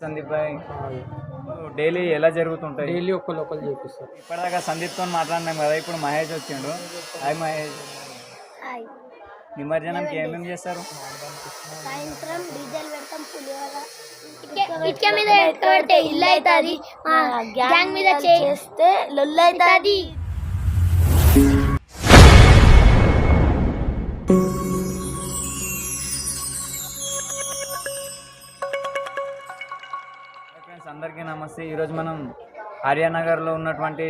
సందీప్ భాయ్ daily ఎలా జరుగుతుంటాయి? Daily ఒక్క లోకల్ చేపిస్తారు. ఇప్పటిదాకా సందీప్తో మాట్లాడినాం కదా, ఇప్పుడు మహేష్ వచ్చిండు. Hi Mahesh, hi. నిమజ్జనంకి ఏమేమి చేస్తారు? సాయంత్రం డీజేలు పెడతాం, పులిహోర ఇటుక మీద పెడితే ఇల్లు అవుతుంది, గ్యాంగ్ మీద చేస్తే లొల్లు అవుతుంది. ఫ్రెండ్స్ అందరికీ నమస్తే. ఈరోజు మనం ఆర్యానగర్లో ఉన్నటువంటి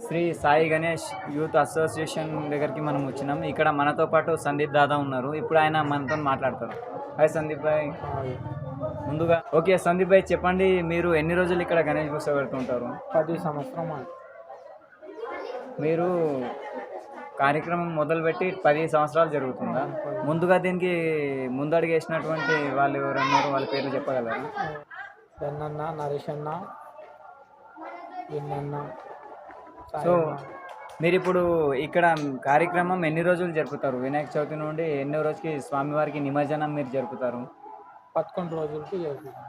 శ్రీ సాయి గణేష్ యూత్ అసోసియేషన్ దగ్గరికి మనం వచ్చినాం. ఇక్కడ మనతో పాటు సందీప్ దాదా ఉన్నారు. ఇప్పుడు ఆయన మనతో మాట్లాడతారు. హాయ్ సందీప్ భాయ్. ముందుగా ఓకే సందీప్ భాయ్, చెప్పండి, మీరు ఎన్ని రోజులు ఇక్కడ గణేష్ కూర్చోబెడుతుంటారు? 10 సంవత్సరం. మీరు కార్యక్రమం మొదలుపెట్టి 10 సంవత్సరాలు జరుగుతుందా? ముందుగా దీనికి ముందడుగు వేసినటువంటి వాళ్ళు ఎవరన్నారు? వాళ్ళ పేర్లు చెప్పగలరా? పెన్నన్న, నరేష్ అన్న, విన్నన్న. సో మీరు ఇప్పుడు ఇక్కడ కార్యక్రమం ఎన్ని రోజులు జరుపుతారు? వినాయక చవితి నుండి ఎన్నో రోజుకి స్వామివారికి నిమజ్జనం మీరు జరుపుతారు? 11 రోజులకి జరుగుతుంది.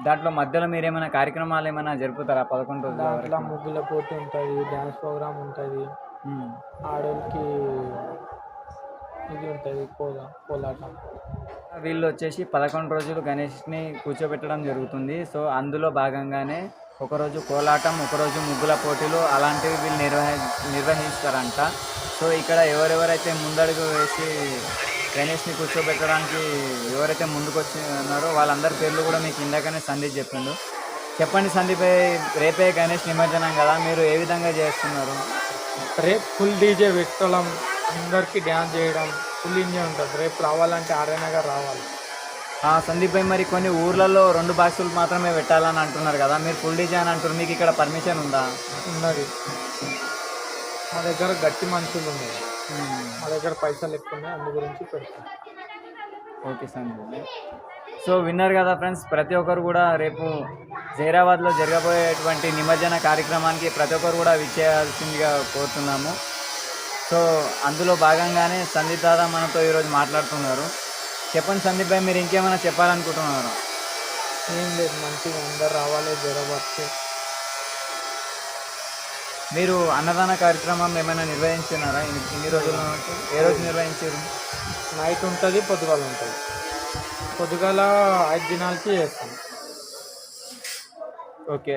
దాంట్లో మధ్యలో మీరు ఏమైనా కార్యక్రమాలు ఏమైనా జరుపుతారా 11 రోజుల దాంట్లో వరకు? ముగ్గుల పోటీ ఉంటుంది, డ్యాన్స్ ప్రోగ్రామ్ ఉంటుంది, ఆడోళ్ళకి ఇది ఉంటుంది, కోలాటం. వీళ్ళు వచ్చేసి 11 రోజులు గణేష్ని కూర్చోబెట్టడం జరుగుతుంది. సో అందులో భాగంగానే ఒకరోజు కోలాటం, ఒకరోజు ముగ్గుల పోటీలు అలాంటివి వీళ్ళు నిర్వహిస్తారంట. సో ఇక్కడ ఎవరెవరైతే ముందడుగు వేసి గణేష్ని కూర్చోబెట్టడానికి ఎవరైతే ముందుకు వచ్చినారో వాళ్ళందరి పేర్లు కూడా మీకు ఇందాకనే సందీప్ చెప్పిండు. చెప్పండి సందీప్, రేపే గణేష్ నిమజ్జనం కదా, మీరు ఏ విధంగా చేస్తున్నారు? రేపు ఫుల్ డీజే పెట్టడం, అందరికీ డ్యాన్స్ చేయడం, ఫుల్ ఎంజాయ్ ఉంటుంది. రేపు రావాలంటే ఆర్యనగర్ రావాలి. సందీప్ భాయ్, మరి కొన్ని ఊర్లలో 2 బాక్సులు మాత్రమే పెట్టాలని అంటున్నారు కదా, మీరు ఫుల్ డీజే అని అంటున్నారు. మీకు ఇక్కడ పర్మిషన్ ఉందా? ఉన్నది. మా దగ్గర గట్టి మనుషులు ఉన్నాయి, మా దగ్గర పైసలు ఎక్కువ ఉన్నాయి, అందు గురించి పెడతాం. ఓకే సందీప్ భాయ్. సో విన్నారు కదా ఫ్రెండ్స్, ప్రతి ఒక్కరు కూడా రేపు జైరాబాద్లో జరగబోయేటువంటి నిమజ్జన కార్యక్రమానికి ప్రతి ఒక్కరు కూడా విచ్చేయాల్సిందిగా కోరుతున్నాము. సో అందులో భాగంగానే సందీప్ దాదా మనతో ఈరోజు మాట్లాడుతున్నారు. చెప్పండి సందీప్ భాయ్, మీరు ఇంకేమైనా చెప్పాలనుకుంటున్నారు? ఏం లేదు, మంచిగా అందరు రావాలి జైరాబాద్కి. మీరు అన్నదాన కార్యక్రమం ఏమైనా నిర్వహించినారా ఇన్ని రోజుల నుంచి? ఏ రోజు నిర్వహించారు? నైట్ ఉంటుంది, పొద్దుగాల ఉంటుంది. పొద్దుగాల 5 దినాలకి చేస్తాం. ఓకే,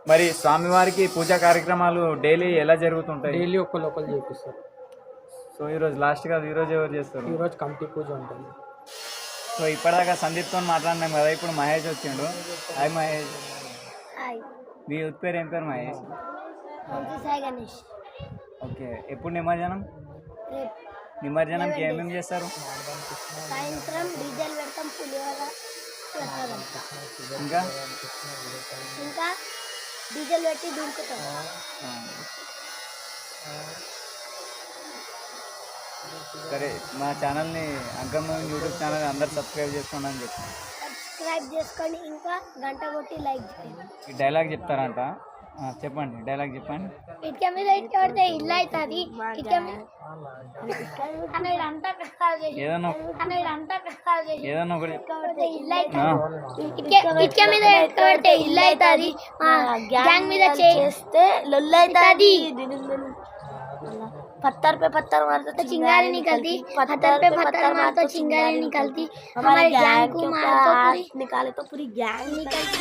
మరి స్వామివారికి పూజా కార్యక్రమాలు డైలీ ఎలా జరుగుతుంటాయి? డైలీ ఒక్క లోకల్ చేపిస్తారు. సో ఈరోజు లాస్ట్ కాదు, ఈరోజు ఎవరు చేస్తారు? ఈరోజు కమిటీ పూజ ఉంటుంది. సో ఇప్పటిదాకా సందీప్తో మాట్లాడినాం కదా, ఇప్పుడు మహేష్ వచ్చిండు. హాయ్ మహేష్. హాయ్. మీ యూత్ పేరు ఏం పేరు మహేష్? సాయి గణేష్. ఓకే, ఎప్పుడు నిమజ్జనం? రేపు నిమజ్జనంకి ఏమేమి చేస్తారు? సాయంత్రం డీజేలు పెడతాం, పులిహోర ప్రసాదం. ఇంకా ఇంకా డీజేలు పెట్టి దుంకుతాం. సరే, మా ఛానల్ని అంకమ్మ యూట్యూబ్ ఛానల్ అందరు సబ్స్క్రైబ్ చేసుకోండి అని చెప్పి సబ్స్క్రైబ్ చేసుకొని ఇంకా గంట కొట్టి లైక్ చేయండి. ఈ డైలాగ్ చెప్తారంట, చెప్పండి, డైలాగ్ చెప్పండి. ఇటుక మీద ఇటుక పడితే ఇల్లు అవుతుంది, ఇటుక మీద ఏదన్నా ఏదన్నా ఒకటి ఇల్లు అవుతుంది, ఇటుక మీద ఇటుక పడితే ఇల్లు అవుతుంది, గ్యాంగ్ మీద చేస్తే లొల్లు అవుతుంది. पत्थर पे पत्थर मारते तो चिंगारी निकलती, पत्थर पे पत्थर मारते तो चिंगारी निकलती, हमारे गैंग को मारो तो निकाले तो पूरी गैंग निकलती।